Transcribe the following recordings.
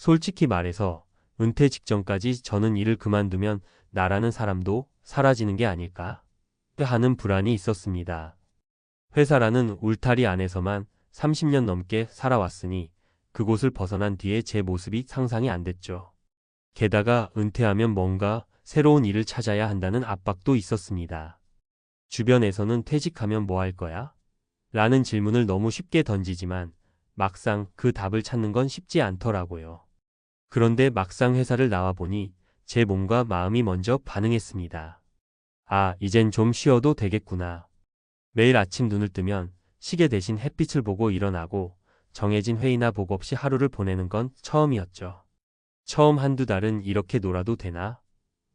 솔직히 말해서 은퇴 직전까지 저는 일을 그만두면 나라는 사람도 사라지는 게 아닐까 하는 불안이 있었습니다. 회사라는 울타리 안에서만 30년 넘게 살아왔으니 그곳을 벗어난 뒤에 제 모습이 상상이 안 됐죠. 게다가 은퇴하면 뭔가 새로운 일을 찾아야 한다는 압박도 있었습니다. 주변에서는 퇴직하면 뭐 할 거야? 라는 질문을 너무 쉽게 던지지만 막상 그 답을 찾는 건 쉽지 않더라고요. 그런데 막상 회사를 나와보니 제 몸과 마음이 먼저 반응했습니다. 아, 이젠 좀 쉬어도 되겠구나. 매일 아침 눈을 뜨면 시계 대신 햇빛을 보고 일어나고 정해진 회의나 복 없이 하루를 보내는 건 처음이었죠. 처음 한두 달은 이렇게 놀아도 되나?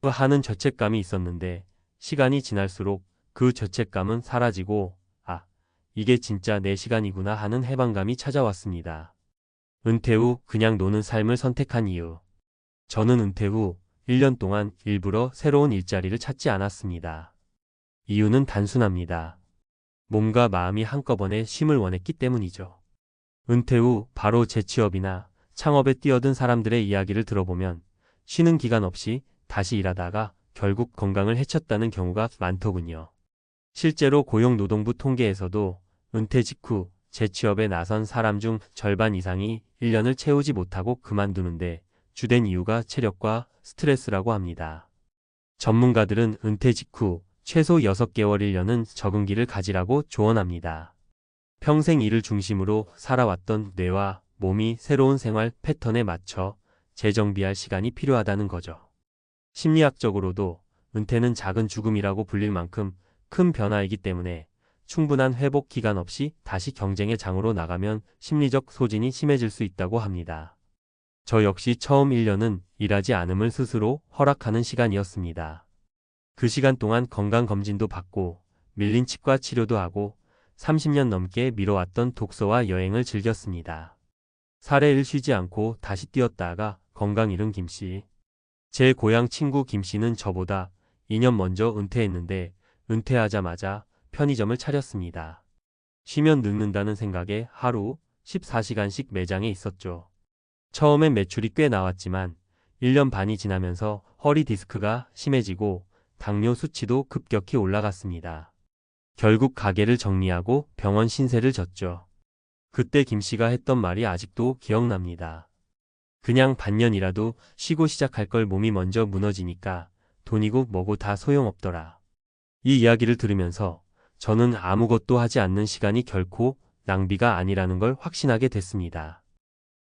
하는 죄책감이 있었는데 시간이 지날수록 그 죄책감은 사라지고 아, 이게 진짜 내 시간이구나 하는 해방감이 찾아왔습니다. 은퇴 후 그냥 노는 삶을 선택한 이유. 저는 은퇴 후 1년 동안 일부러 새로운 일자리를 찾지 않았습니다. 이유는 단순합니다. 몸과 마음이 한꺼번에 쉼을 원했기 때문이죠. 은퇴 후 바로 재취업이나 창업에 뛰어든 사람들의 이야기를 들어보면 쉬는 기간 없이 다시 일하다가 결국 건강을 해쳤다는 경우가 많더군요. 실제로 고용노동부 통계에서도 은퇴 직후 재취업에 나선 사람 중 절반 이상이 1년을 채우지 못하고 그만두는데 주된 이유가 체력과 스트레스라고 합니다. 전문가들은 은퇴 직후 최소 6개월 1년은 적응기를 가지라고 조언합니다. 평생 일을 중심으로 살아왔던 뇌와 몸이 새로운 생활 패턴에 맞춰 재정비할 시간이 필요하다는 거죠. 심리학적으로도 은퇴는 작은 죽음이라고 불릴 만큼 큰 변화이기 때문에 충분한 회복 기간 없이 다시 경쟁의 장으로 나가면 심리적 소진이 심해질 수 있다고 합니다. 저 역시 처음 1년은 일하지 않음을 스스로 허락하는 시간이었습니다. 그 시간 동안 건강검진도 받고 밀린 치과 치료도 하고 30년 넘게 미뤄왔던 독서와 여행을 즐겼습니다. 사례를 쉬지 않고 다시 뛰었다가 건강 잃은 김씨. 제 고향 친구 김씨는 저보다 2년 먼저 은퇴했는데 은퇴하자마자 편의점을 차렸습니다. 쉬면 늙는다는 생각에 하루 14시간씩 매장에 있었죠. 처음엔 매출이 꽤 나왔지만 1년 반이 지나면서 허리 디스크가 심해지고 당뇨 수치도 급격히 올라갔습니다. 결국 가게를 정리하고 병원 신세를 졌죠. 그때 김씨가 했던 말이 아직도 기억납니다. 그냥 반년이라도 쉬고 시작할 걸 몸이 먼저 무너지니까 돈이고 뭐고 다 소용없더라. 이 이야기를 들으면서 저는 아무것도 하지 않는 시간이 결코 낭비가 아니라는 걸 확신하게 됐습니다.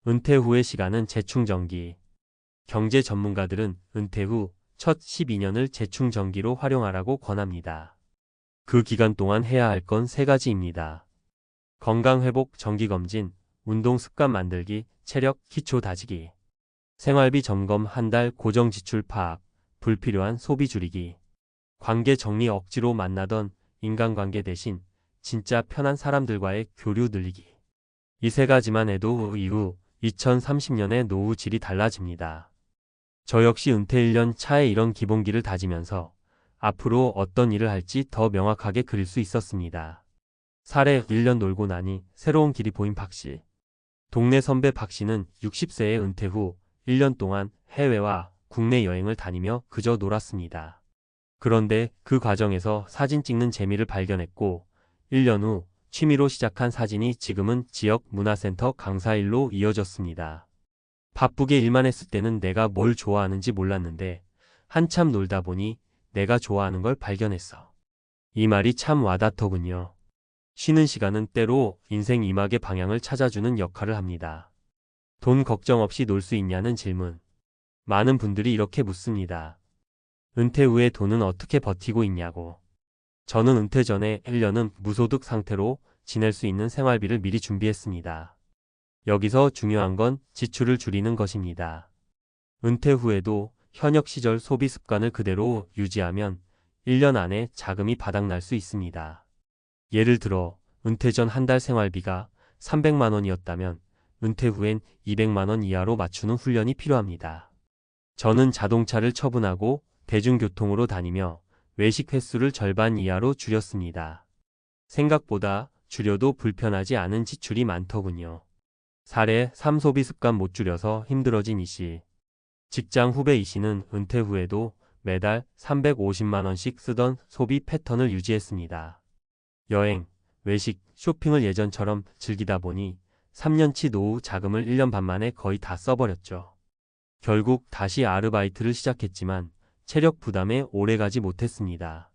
은퇴 후의 시간은 재충전기. 경제 전문가들은 은퇴 후 첫 12년을 재충전기로 활용하라고 권합니다. 그 기간 동안 해야 할 건 3가지입니다. 건강회복 정기검진, 운동습관 만들기, 체력 기초 다지기. 생활비 점검 한 달 고정 지출 파악, 불필요한 소비 줄이기. 관계 정리 억지로 만나던 인간관계 대신 진짜 편한 사람들과의 교류 늘리기. 이 3가지만 해도 이후 2030년의 노후 질이 달라집니다. 저 역시 은퇴 1년 차에 이런 기본기를 다지면서 앞으로 어떤 일을 할지 더 명확하게 그릴 수 있었습니다. 사례 1년 놀고 나니 새로운 길이 보인 박씨. 동네 선배 박씨는 60세의 은퇴 후 1년 동안 해외와 국내 여행을 다니며 그저 놀았습니다. 그런데 그 과정에서 사진 찍는 재미를 발견했고 1년 후 취미로 시작한 사진이 지금은 지역 문화센터 강사일로 이어졌습니다. 바쁘게 일만 했을 때는 내가 뭘 좋아하는지 몰랐는데 한참 놀다 보니 내가 좋아하는 걸 발견했어. 이 말이 참 와닿더군요. 쉬는 시간은 때로 인생 이막의 방향을 찾아주는 역할을 합니다. 돈 걱정 없이 놀 수 있냐는 질문. 많은 분들이 이렇게 묻습니다. 은퇴 후에 돈은 어떻게 버티고 있냐고. 저는 은퇴 전에 1년은 무소득 상태로 지낼 수 있는 생활비를 미리 준비했습니다. 여기서 중요한 건 지출을 줄이는 것입니다. 은퇴 후에도 현역 시절 소비 습관을 그대로 유지하면 1년 안에 자금이 바닥날 수 있습니다. 예를 들어 은퇴 전 한 달 생활비가 300만 원이었다면 은퇴 후엔 200만 원 이하로 맞추는 훈련이 필요합니다. 저는 자동차를 처분하고 대중교통으로 다니며 외식 횟수를 절반 이하로 줄였습니다. 생각보다 줄여도 불편하지 않은 지출이 많더군요. 사례 3. 소비 습관 못 줄여서 힘들어진 이 씨. 직장 후배 이 씨는 은퇴 후에도 매달 350만 원씩 쓰던 소비 패턴을 유지했습니다. 여행, 외식, 쇼핑을 예전처럼 즐기다 보니 3년치 노후 자금을 1년 반 만에 거의 다 써버렸죠. 결국 다시 아르바이트를 시작했지만 체력 부담에 오래가지 못했습니다.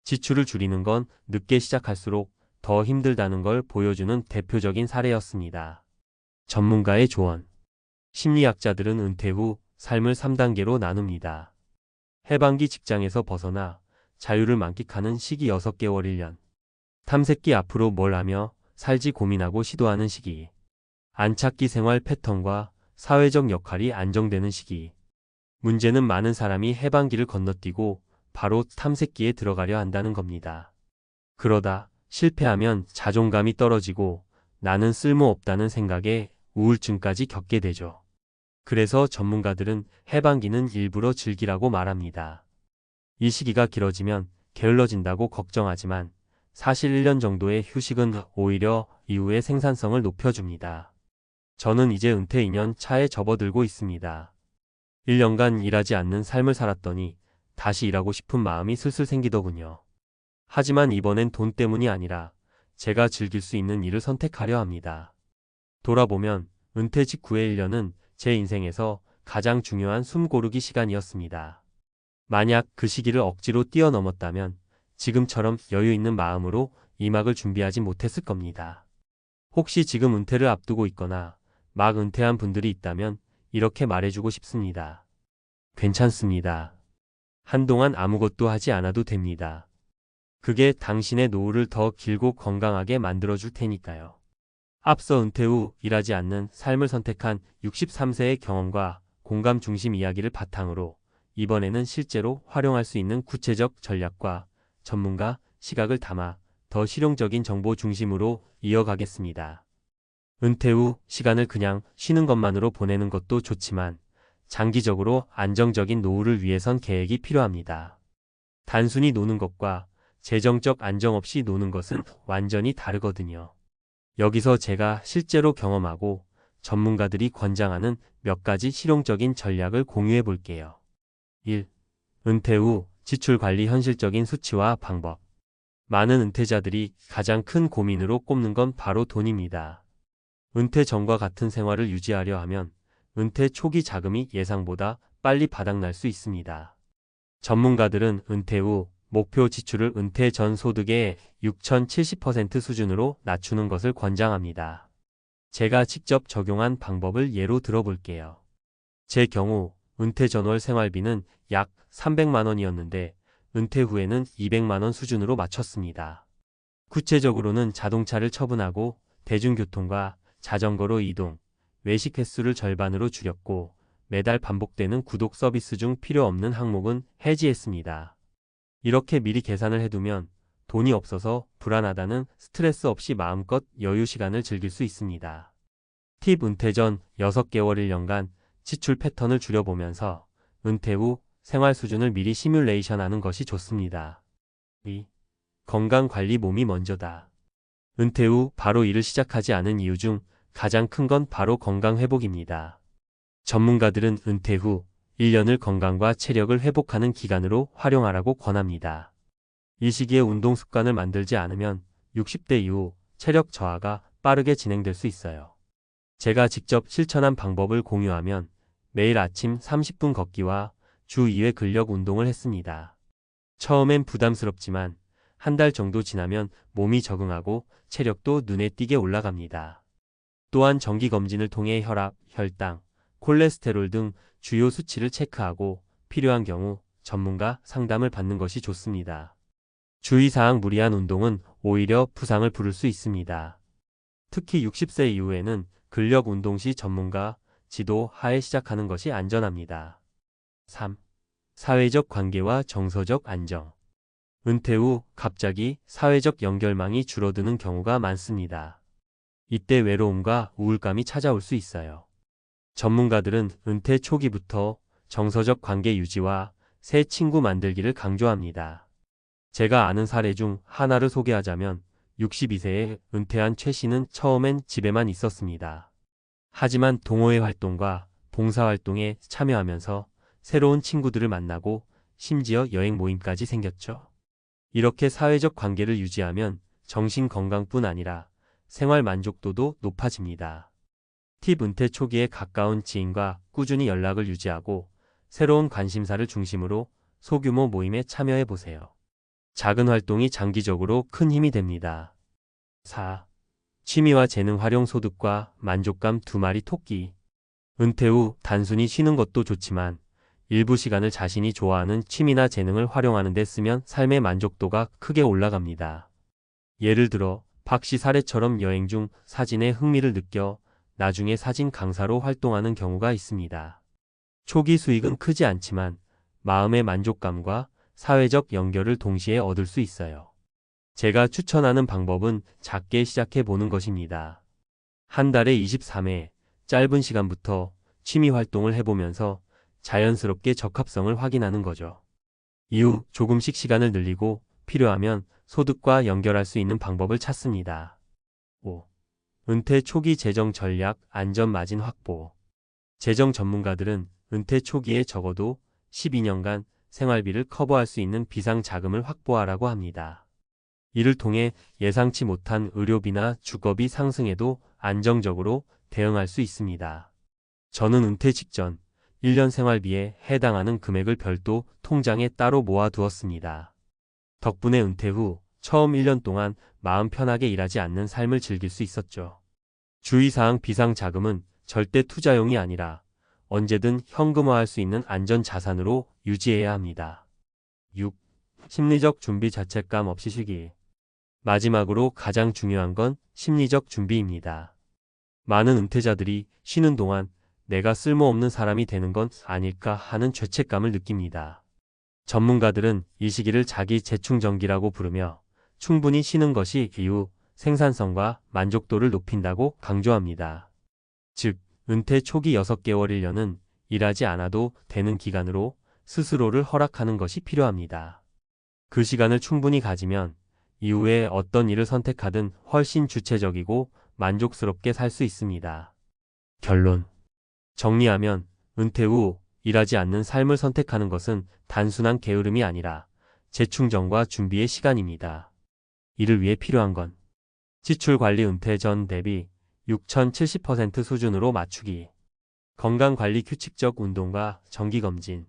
지출을 줄이는 건 늦게 시작할수록 더 힘들다는 걸 보여주는 대표적인 사례였습니다. 전문가의 조언. 심리학자들은 은퇴 후 삶을 3단계로 나눕니다. 해방기 직장에서 벗어나 자유를 만끽하는 시기 6개월 1년. 탐색기 앞으로 뭘 하며 살지 고민하고 시도하는 시기. 안착기 생활 패턴과 사회적 역할이 안정되는 시기. 문제는 많은 사람이 해방기를 건너뛰고 바로 탐색기에 들어가려 한다는 겁니다. 그러다 실패하면 자존감이 떨어지고 나는 쓸모없다는 생각에 우울증까지 겪게 되죠. 그래서 전문가들은 해방기는 일부러 즐기라고 말합니다. 이 시기가 길어지면 게을러진다고 걱정하지만 사실 1년 정도의 휴식은 오히려 이후의 생산성을 높여줍니다. 저는 이제 은퇴 2년 차에 접어들고 있습니다. 1년간 일하지 않는 삶을 살았더니 다시 일하고 싶은 마음이 슬슬 생기더군요. 하지만 이번엔 돈 때문이 아니라 제가 즐길 수 있는 일을 선택하려 합니다. 돌아보면 은퇴 직후의 1년은 제 인생에서 가장 중요한 숨 고르기 시간이었습니다. 만약 그 시기를 억지로 뛰어넘었다면 지금처럼 여유 있는 마음으로 이막을 준비하지 못했을 겁니다. 혹시 지금 은퇴를 앞두고 있거나 막 은퇴한 분들이 있다면 이렇게 말해주고 싶습니다. 괜찮습니다. 한동안 아무것도 하지 않아도 됩니다. 그게 당신의 노후를 더 길고 건강하게 만들어줄 테니까요. 앞서 은퇴 후 일하지 않는 삶을 선택한 63세의 경험과 공감 중심 이야기를 바탕으로 이번에는 실제로 활용할 수 있는 구체적 전략과 전문가 시각을 담아 더 실용적인 정보 중심으로 이어가겠습니다. 은퇴 후 시간을 그냥 쉬는 것만으로 보내는 것도 좋지만 장기적으로 안정적인 노후를 위해선 계획이 필요합니다. 단순히 노는 것과 재정적 안정 없이 노는 것은 완전히 다르거든요. 여기서 제가 실제로 경험하고 전문가들이 권장하는 몇 가지 실용적인 전략을 공유해 볼게요. 1. 은퇴 후 지출 관리 현실적인 수치와 방법. 많은 은퇴자들이 가장 큰 고민으로 꼽는 건 바로 돈입니다. 은퇴 전과 같은 생활을 유지하려 하면 은퇴 초기 자금이 예상보다 빨리 바닥날 수 있습니다. 전문가들은 은퇴 후 목표 지출을 은퇴 전 소득의 6,070% 수준으로 낮추는 것을 권장합니다. 제가 직접 적용한 방법을 예로 들어볼게요. 제 경우 은퇴 전월 생활비는 약 300만 원이었는데 은퇴 후에는 200만 원 수준으로 맞췄습니다. 구체적으로는 자동차를 처분하고 대중교통과 자전거로 이동, 외식 횟수를 절반으로 줄였고 매달 반복되는 구독 서비스 중 필요 없는 항목은 해지했습니다. 이렇게 미리 계산을 해두면 돈이 없어서 불안하다는 스트레스 없이 마음껏 여유 시간을 즐길 수 있습니다. 팁. 은퇴 전 6개월 1년간 지출 패턴을 줄여보면서 은퇴 후 생활 수준을 미리 시뮬레이션하는 것이 좋습니다. 2. 건강관리. 몸이 먼저다. 은퇴 후 바로 일을 시작하지 않은 이유 중 가장 큰 건 바로 건강 회복입니다. 전문가들은 은퇴 후 1년을 건강과 체력을 회복하는 기간으로 활용하라고 권합니다. 이 시기에 운동 습관을 만들지 않으면 60대 이후 체력 저하가 빠르게 진행될 수 있어요. 제가 직접 실천한 방법을 공유하면 매일 아침 30분 걷기와 주 2회 근력 운동을 했습니다. 처음엔 부담스럽지만 한 달 정도 지나면 몸이 적응하고 체력도 눈에 띄게 올라갑니다. 또한 정기검진을 통해 혈압, 혈당, 콜레스테롤 등 주요 수치를 체크하고 필요한 경우 전문가 상담을 받는 것이 좋습니다. 주의사항. 무리한 운동은 오히려 부상을 부를 수 있습니다. 특히 60세 이후에는 근력 운동 시 전문가 지도 하에 시작하는 것이 안전합니다. 3. 사회적 관계와 정서적 안정. 은퇴 후 갑자기 사회적 연결망이 줄어드는 경우가 많습니다. 이때 외로움과 우울감이 찾아올 수 있어요. 전문가들은 은퇴 초기부터 정서적 관계 유지와 새 친구 만들기를 강조합니다. 제가 아는 사례 중 하나를 소개하자면 62세에 은퇴한 최 씨는 처음엔 집에만 있었습니다. 하지만 동호회 활동과 봉사활동에 참여하면서 새로운 친구들을 만나고 심지어 여행 모임까지 생겼죠. 이렇게 사회적 관계를 유지하면 정신 건강뿐 아니라 생활 만족도도 높아집니다. 팁 은퇴 초기에 가까운 지인과 꾸준히 연락을 유지하고 새로운 관심사를 중심으로 소규모 모임에 참여해 보세요. 작은 활동이 장기적으로 큰 힘이 됩니다. 4. 취미와 재능 활용 소득과 만족감 두 마리 토끼. 은퇴 후 단순히 쉬는 것도 좋지만 일부 시간을 자신이 좋아하는 취미나 재능을 활용하는 데 쓰면 삶의 만족도가 크게 올라갑니다. 예를 들어 박 씨 사례처럼 여행 중 사진에 흥미를 느껴 나중에 사진 강사로 활동하는 경우가 있습니다. 초기 수익은 크지 않지만 마음의 만족감과 사회적 연결을 동시에 얻을 수 있어요. 제가 추천하는 방법은 작게 시작해 보는 것입니다. 한 달에 23회 짧은 시간부터 취미 활동을 해보면서 자연스럽게 적합성을 확인하는 거죠. 이후 조금씩 시간을 늘리고 필요하면 소득과 연결할 수 있는 방법을 찾습니다. 5. 은퇴 초기 재정 전략 안전 마진 확보. 재정 전문가들은 은퇴 초기에 적어도 12년간 생활비를 커버할 수 있는 비상 자금을 확보하라고 합니다. 이를 통해 예상치 못한 의료비나 주거비 상승에도 안정적으로 대응할 수 있습니다. 저는 은퇴 직전 1년 생활비에 해당하는 금액을 별도 통장에 따로 모아두었습니다. 덕분에 은퇴 후 처음 1년 동안 마음 편하게 일하지 않는 삶을 즐길 수 있었죠. 주의사항 비상자금은 절대 투자용이 아니라 언제든 현금화할 수 있는 안전자산으로 유지해야 합니다. 6. 심리적 준비 자책감 없이 쉬기. 마지막으로 가장 중요한 건 심리적 준비입니다. 많은 은퇴자들이 쉬는 동안 내가 쓸모없는 사람이 되는 건 아닐까 하는 죄책감을 느낍니다. 전문가들은 이 시기를 자기 재충전기라고 부르며 충분히 쉬는 것이 이후 생산성과 만족도를 높인다고 강조합니다. 즉, 은퇴 초기 6개월 1년은 일하지 않아도 되는 기간으로 스스로를 허락하는 것이 필요합니다. 그 시간을 충분히 가지면 이후에 어떤 일을 선택하든 훨씬 주체적이고 만족스럽게 살 수 있습니다. 결론. 정리하면 은퇴 후 일하지 않는 삶을 선택하는 것은 단순한 게으름이 아니라 재충전과 준비의 시간입니다. 이를 위해 필요한 건 지출관리 은퇴 전 대비 6,070% 수준으로 맞추기, 건강관리 규칙적 운동과 정기검진,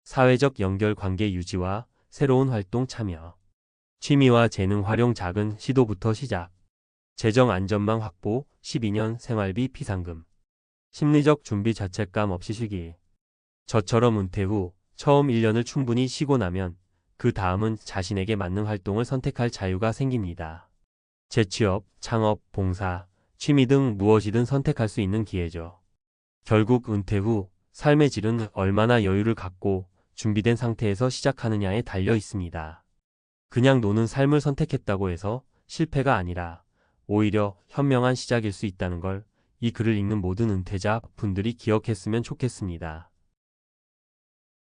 사회적 연결 관계 유지와 새로운 활동 참여, 취미와 재능 활용 작은 시도부터 시작, 재정 안전망 확보 12년 생활비 피상금, 심리적 준비 자책감 없이 쉬기. 저처럼 은퇴 후 처음 1년을 충분히 쉬고 나면 그 다음은 자신에게 맞는 활동을 선택할 자유가 생깁니다. 재취업, 창업, 봉사, 취미 등 무엇이든 선택할 수 있는 기회죠. 결국 은퇴 후 삶의 질은 얼마나 여유를 갖고 준비된 상태에서 시작하느냐에 달려 있습니다. 그냥 노는 삶을 선택했다고 해서 실패가 아니라 오히려 현명한 시작일 수 있다는 걸 이 글을 읽는 모든 은퇴자 분들이 기억했으면 좋겠습니다.